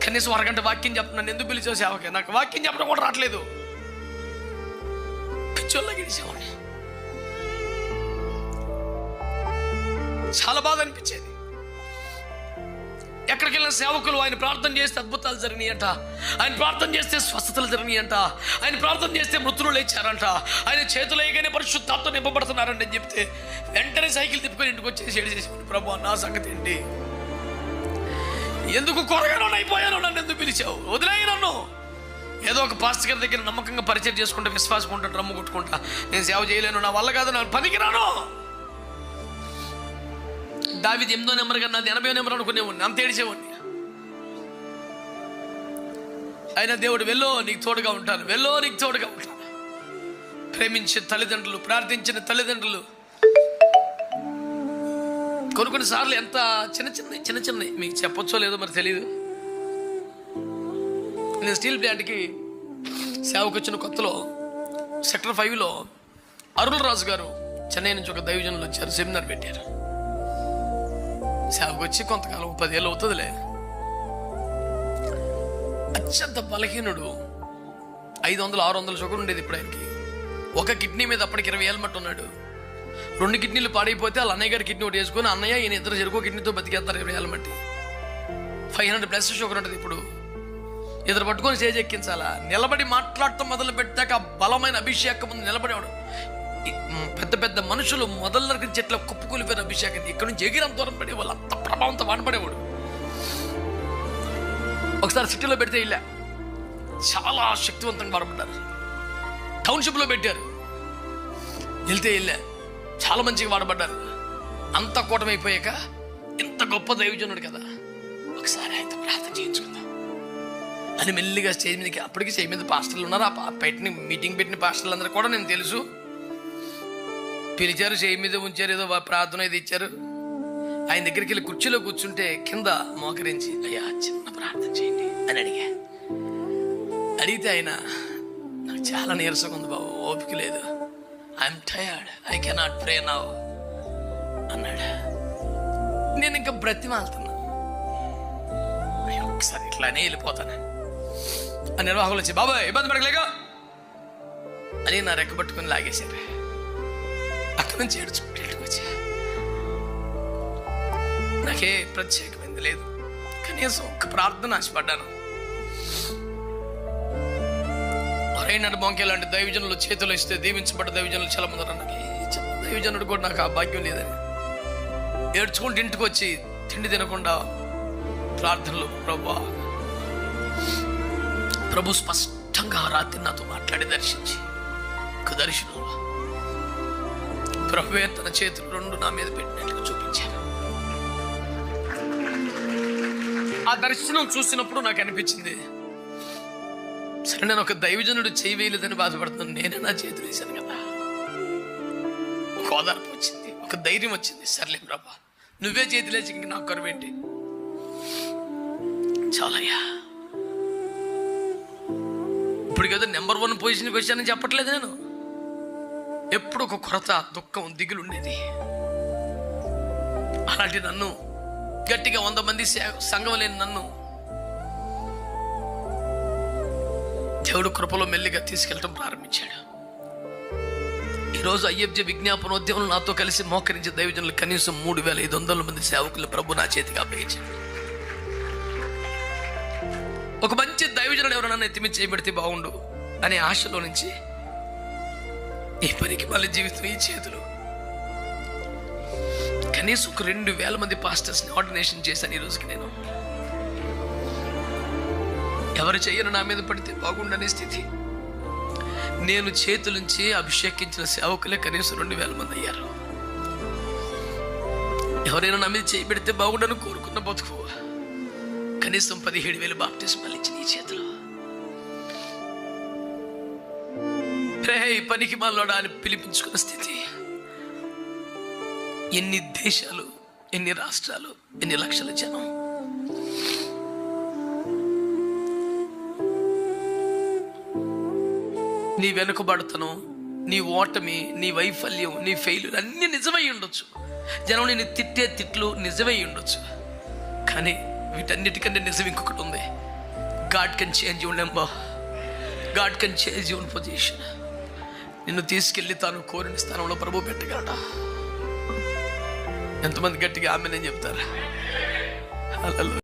కనీసం అరగంట వాక్యం చెప్ప, నన్ను ఎందుకు పిలిచావు సేవకి? నాకు వాక్యం చెప్పడం కూడా రావట్లేదు. పిచ్చోళ్ళ గడిచేవాడిని. చాలా బాధ అనిపించేది. ఎక్కడికి వెళ్ళిన సేవకులు ఆయన ప్రార్థన చేస్తే అద్భుతాలు జరిగినాయంట, ఆయన ప్రార్థన చేస్తే స్వస్థతలు జరిగినాయంట, ఆయన ప్రార్థన చేస్తే మృతులు లేచారంట, ఆయన చేతులు వేయగానే పరిశుద్ధాత్మ నింపబడుతున్నారంట అని చెప్తే వెంటనే సైకిల్ తిప్పుకొని ఇంటికి వచ్చేసి చేసేవాడు. ప్రభు, నా సంగతి ఏంటి? ఎందుకు కొరగానో అయిపోయాను, నన్ను ఎందుకు పిలిచావు? వదిలేయి నన్ను. ఏదో ఒక పాస్టర్ గారి దగ్గర నమ్మకంగా పరిచయం చేసుకుంటా, విశ్వాసం ఉంటా, రమ్ము కొట్టుకుంటా, నేను సేవ చేయలేను, నా వల్ల కాదు, నా పనికి రాను. దావీదు 8వ నెంబర్ కన్నా నాది 80వ నెంబర్ అనుకునేవాడిని, అంత ఏడిచేవాడిని. అయినా దేవుడు, వెల్లో నీకు తోడుగా ఉంటాను, వెల్లో నీకు తోడుగా ఉంటాను. ప్రేమించే తల్లిదండ్రులు, ప్రార్థించిన తల్లిదండ్రులు కొన్నిసార్లు ఎంత చిన్న చిన్న మీకు చెప్పొచ్చో లేదో మరి తెలియదు. నేను స్టీల్ ప్లాంట్కి సేవకు వచ్చిన కొత్తలో సెక్టర్ 5లో అరుల్ రాజు గారు చెన్నై నుంచి ఒక దైవజనులు వచ్చారు, సెమినార్ పెట్టారు. సేవకు వచ్చి కొంతకాలం 10 ఏళ్ళు అవుతుందిలే. అత్యంత బలహీనుడు, 500-600 షుగర్ ఉండేది ఇప్పుడు ఆయనకి. ఒక కిడ్నీ మీద అప్పటికి 20 ఏళ్ళ మట్టు ఉన్నాడు. 2 కిడ్నీలు పాడైపోతే వాళ్ళ అన్నయ్య గారి కిడ్నీ ఒకటి వేసుకొని అన్నయ్య ఈయన ఇద్దరు చెరుకో కిడ్నీతో బతికేస్తారు 20 ఏళ్ళ మట్టి. 500+ షుగర్ ఉంటుంది ఇప్పుడు. ఇద్దరు పట్టుకొని స్టేజ్ ఎక్కించాలా, నిలబడి మాట్లాడటం మొదలు పెట్టాక బలమైన అభిషేకం ముందు నిలబడేవాడు. పెద్ద పెద్ద మనుషులు మొదల చెట్ల కుప్పకూలిపోయిన అభిషేకం ఇక్కడి నుంచి ఎగిరం దూరం పడే వాళ్ళు అంత ప్రభావంతో వాడబడేవాడు. ఒకసారి సిటీలో పెడితే ఇలా చాలా శక్తివంతంగా వాడబడ్డారు. టౌన్షిప్లో పెట్టారు, వెళ్తే వెళ్ళా చాలా మంచిగా వాడబడ్డారు. అంత కూటమైపోయాక ఇంత గొప్ప దైవజనుడు కదా, ఒకసారి ఆయనతో ప్రార్థన చేయించుకుందాం అని మెల్లిగా స్టేజ్ మీదకి. అప్పటికి స్టేజ్ మీద పాస్టర్లు ఉన్నారు, ఆ పెట్టిన మీటింగ్ పెట్టిన పాస్టర్లు అందరూ కూడా నేను తెలుసు. పిలిచారు, స్టేజ్ మీద ఉంచారు, ఏదో ప్రార్థన ఇది ఇచ్చారు. ఆయన దగ్గరికి వెళ్ళి కుర్చీలో కూర్చుంటే కింద మోకరించి, అయ్యా చిన్న ప్రార్థన చేయండి అని అడిగితే ఆయన, నాకు చాలా నీరసంగా ఉంది బాబు, ఓపిక లేదు, I'm tired, I cannot pray now అన్నాడు. నేను ఇంకా బ్రతిమాలుతున్నా, ఒకసారి ఇట్లానే వెళ్ళిపోతాను. ఆ నిర్వాహకులు వచ్చి, బాబాయ్ ఇబ్బంది పడకలేగా అని నా రెక్క పట్టుకుని లాగేశారు. అక్కడి నుంచి ఏడ్చుకుంటూ ఇంటికి వచ్చా. నాకే ప్రత్యేకమైంది లేదు, కనీసం ఒక్క ప్రార్థన ఆశపడ్డాను. రైనాడు బొంకే లాంటి దైవజనులు చేతులు ఇస్తే దీవించబడ్డ దైవజనులు చాలా మంది ఉన్నారు. దైవజనుడు కూడా నాకు ఆ భాగ్యం లేదని ఏడ్చుకుంటూ ఇంటికి వచ్చి తిండి తినకుండా ప్రార్థనలు, ప్రభు స్పష్టంగా రాత్రి నాతో మాట్లాడి దర్శించి, ఒక దర్శనంలో ప్రభువే తన చేతులు 2 నా మీద పెట్టినట్టుగా చూపించారు. ఆ దర్శనం చూసినప్పుడు నాకు అనిపించింది, సరే నేను ఒక దైవజనుడు చేయి వేయలేదని బాధపడుతున్నాను, నేనే నా చేతులు వేశాను కదా. ఒక ఓదార్పు వచ్చింది, ఒక ధైర్యం వచ్చింది. సర్లే ప్రభా, నువ్వే చేతులేసి ఇంక నాకు కరువేంటి, చాలయ్యా. ఇప్పుడు కదా నెంబర్ 1 పొజిషన్కి వచ్చానని చెప్పట్లేదు నేను. ఎప్పుడు ఒక కొరత, దుఃఖం, దిగులు ఉండేది. అలాంటి నన్ను, గట్టిగా 100 మంది సంఘం లేని నన్ను దేవుడు కృపలో మెల్లిగా తీసుకెళ్ళడం ప్రారంభించాడు. ఈరోజు IFJ విజ్ఞాపనోద్యమంలో నాతో కలిసి మోకరించే దైవజనులు కనీసం 3500 మంది సేవకులు ప్రభు నా చేతికి అప్పగించాడు. ఒక మంచి దైవజనుడు ఎవరైనా ఎత్తిమి చేయబడితే బాగుండు అనే ఆశలో నుంచి ఈ పనికి మళ్ళీ జీవితం ఈ చేతులు. కనీసం ఒక 2000 మంది పాస్టర్స్ని ఆర్డినేషన్ చేశాను. ఈ రోజుకి నేను ఎవరు చెయ్యను నా మీద పడితే బాగుండనే స్థితి. నేను చేతులుంచి అభిషేకించిన సేవకులే కనీసం 2000 మంది అయ్యారు. ఎవరైనా నా మీద చేయి పెడితే బాగుండని కోరుకున్న బతుకు కనీసం 17,000 బాప్టిజమాలు ఇచ్చిన ఈ చేతిలో. పనికి మాలోడా అని పిలిపించుకున్న స్థితి. ఎన్ని దేశాలు, ఎన్ని రాష్ట్రాలు, ఎన్ని లక్షల జనం. నీ వెనుకబడతను, నీ ఓటమి, నీ వైఫల్యం, నీ ఫెయిల్యూర్ అన్నీ నిజమై ఉండొచ్చు. జనం నేను తిట్టే తిట్లు నిజమై ఉండొచ్చు. కానీ వీటన్నిటికంటే నిజం ఇంకొకటి ఉంది. God can change your number, God can change your position. నిన్ను తీసుకెళ్ళి తాను కోరిన స్థానంలో ప్రభు పెట్టగలట. ఎంతమంది గట్టిగా ఆమె నేను చెప్తారా? హల్లెలూయా.